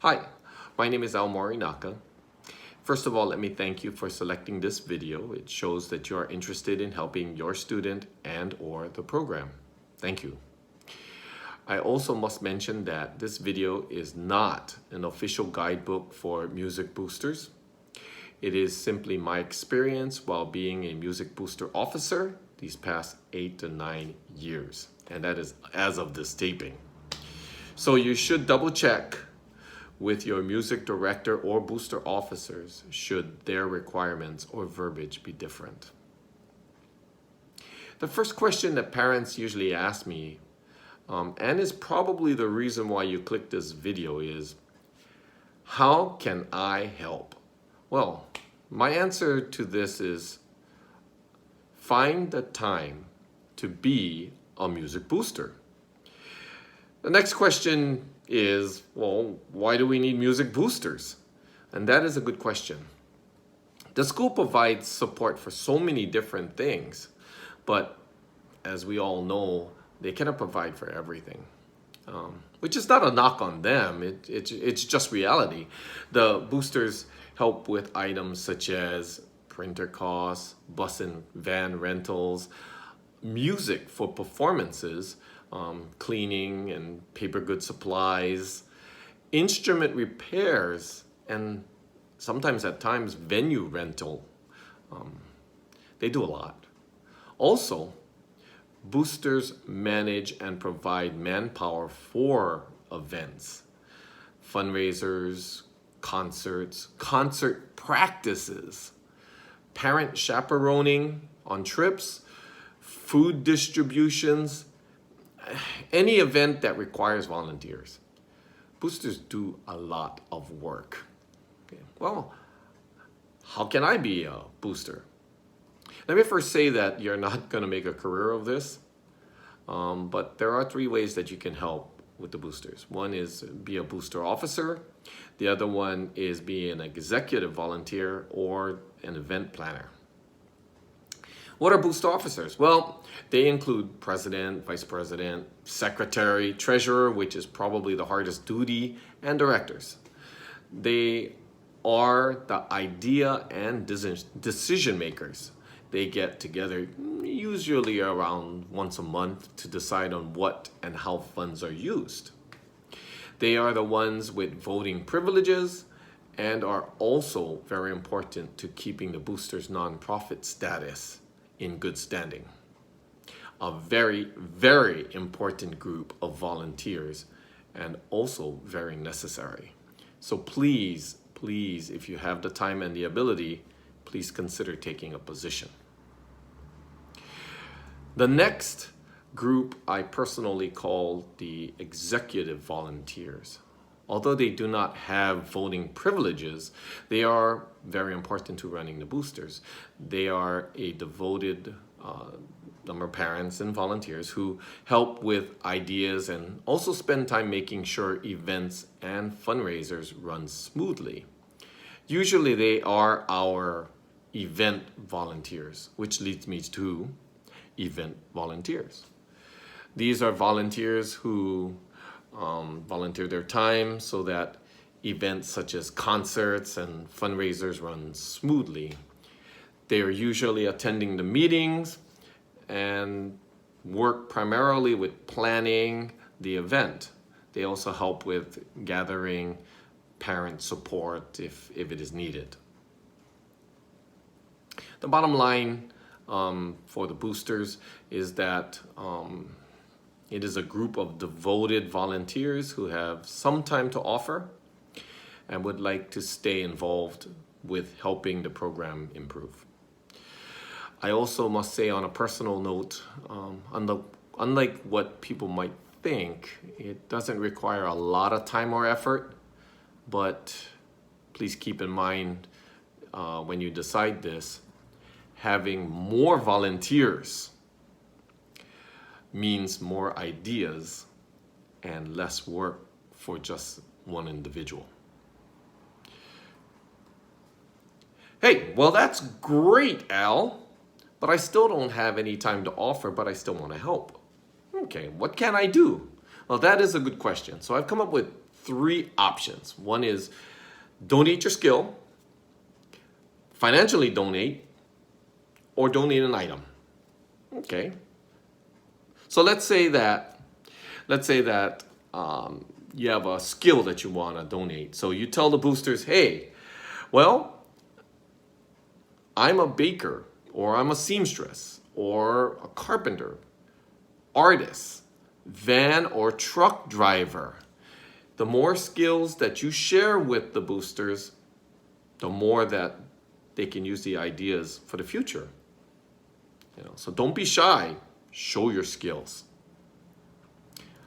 Hi, my name is Al Morinaka. First of all, let me thank you for selecting this video. It shows that you are interested in helping your student and or the program. Thank you. I also must mention that this video is not an official guidebook for music boosters. It is simply my experience while being a music booster officer these past 8 to 9 years. And that is as of this taping. So you should double check with your music director or booster officers should their requirements or verbiage be different. The first question that parents usually ask me, and is probably the reason why you click this video, is how can I help? Well, my answer to this is find the time to be a music booster. The next question is, well, why do we need music boosters? And that is a good question. The school provides support for so many different things, but as we all know, they cannot provide for everything, which is not a knock on them. It's just reality. The boosters help with items such as printer costs, bus and van rentals, music for performances, cleaning and paper goods supplies, instrument repairs, and sometimes at times venue rental. They do a lot. Also, boosters manage and provide manpower for events, fundraisers, concerts, concert practices, parent chaperoning on trips, food distributions, any event that requires volunteers. Boosters do a lot of work. Okay. Well, how can I be a booster? Let me first say that you're not going to make a career of this, but there are 3 ways that you can help with the boosters. One is be a booster officer. The other one is be an executive volunteer or an event planner. What are booster officers? Well, they include president, vice president, secretary, treasurer, which is probably the hardest duty, and directors. They are the idea and decision makers. They get together usually around once a month to decide on what and how funds are used. They are the ones with voting privileges and are also very important to keeping the boosters' nonprofit status in good standing. A very, very important group of volunteers and also very necessary. So please, if you have the time and the ability, please consider taking a position. The next group I personally call the executive volunteers. Although they do not have voting privileges, they are very important to running the boosters. They are a devoted number of parents and volunteers who help with ideas and also spend time making sure events and fundraisers run smoothly. Usually they are our event volunteers, which leads me to event volunteers. These are volunteers who volunteer their time so that events such as concerts and fundraisers run smoothly. They are usually attending the meetings and work primarily with planning the event. They also help with gathering parent support if it is needed. The bottom line for the boosters is that it is a group of devoted volunteers who have some time to offer and would like to stay involved with helping the program improve. I also must say on a personal note, unlike what people might think, it doesn't require a lot of time or effort, but please keep in mind when you decide this, having more volunteers means more ideas and less work for just one individual. Hey, well, that's great, Al, but I still don't have any time to offer, but I still want to help. Okay, what can I do? Well, that is a good question. So I've come up with three options. One is donate your skill, financially donate, or donate an item. Okay. So let's say that you have a skill that you want to donate. So you tell the boosters, hey, well, I'm a baker, or I'm a seamstress, or a carpenter, artist, van or truck driver. The more skills that you share with the boosters, the more that they can use the ideas for the future. So don't be shy, show your skills.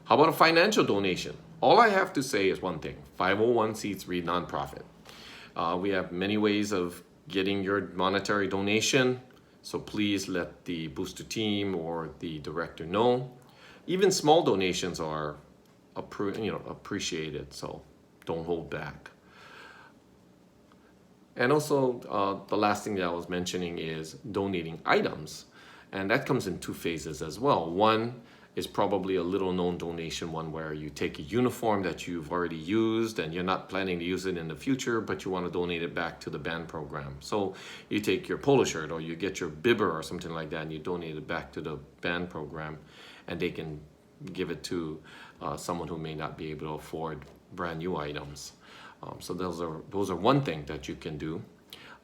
How about a financial donation? All I have to say is one thing: 501c3 nonprofit. We have many ways of getting your monetary donation, so please let the booster team or the director know. Even small donations are appreciated, so don't hold back. And also, the last thing that I was mentioning is donating items, and that comes in two phases as well. One is probably a little known donation, one where you take a uniform that you've already used and you're not planning to use it in the future, but you want to donate it back to the band program. So you take your polo shirt or you get your bibber or something like that and you donate it back to the band program, and they can give it to someone who may not be able to afford brand new items. So those are one thing that you can do.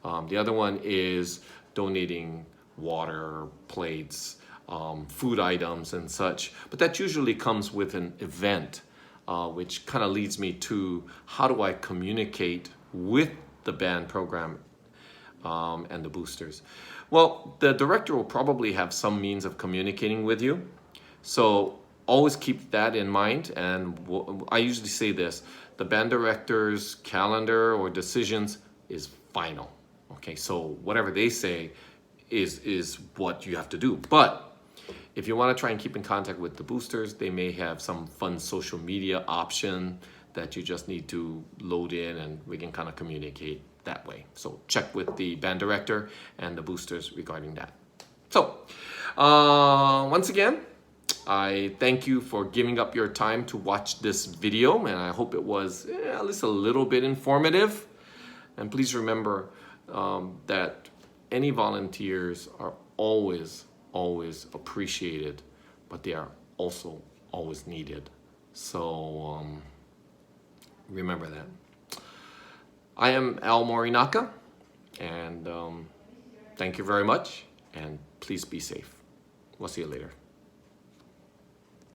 The other one is donating water, plates, food items and such, but that usually comes with an event, which kind of leads me to how do I communicate with the band program and the boosters. Well, the director will probably have some means of communicating with you, so always keep that in mind. And I usually say this: the band director's calendar or decisions is final. Okay, so whatever they say is what you have to do. But if you want to try and keep in contact with the boosters, they may have some fun social media option that you just need to load in, and we can kind of communicate that way. So check with the band director and the boosters regarding that. So once again, I thank you for giving up your time to watch this video, and I hope it was at least a little bit informative. And please remember that any volunteers are always appreciated, but they are also always needed. So remember that. I am Al Morinaka, and thank you very much, and please be safe. We'll see you later.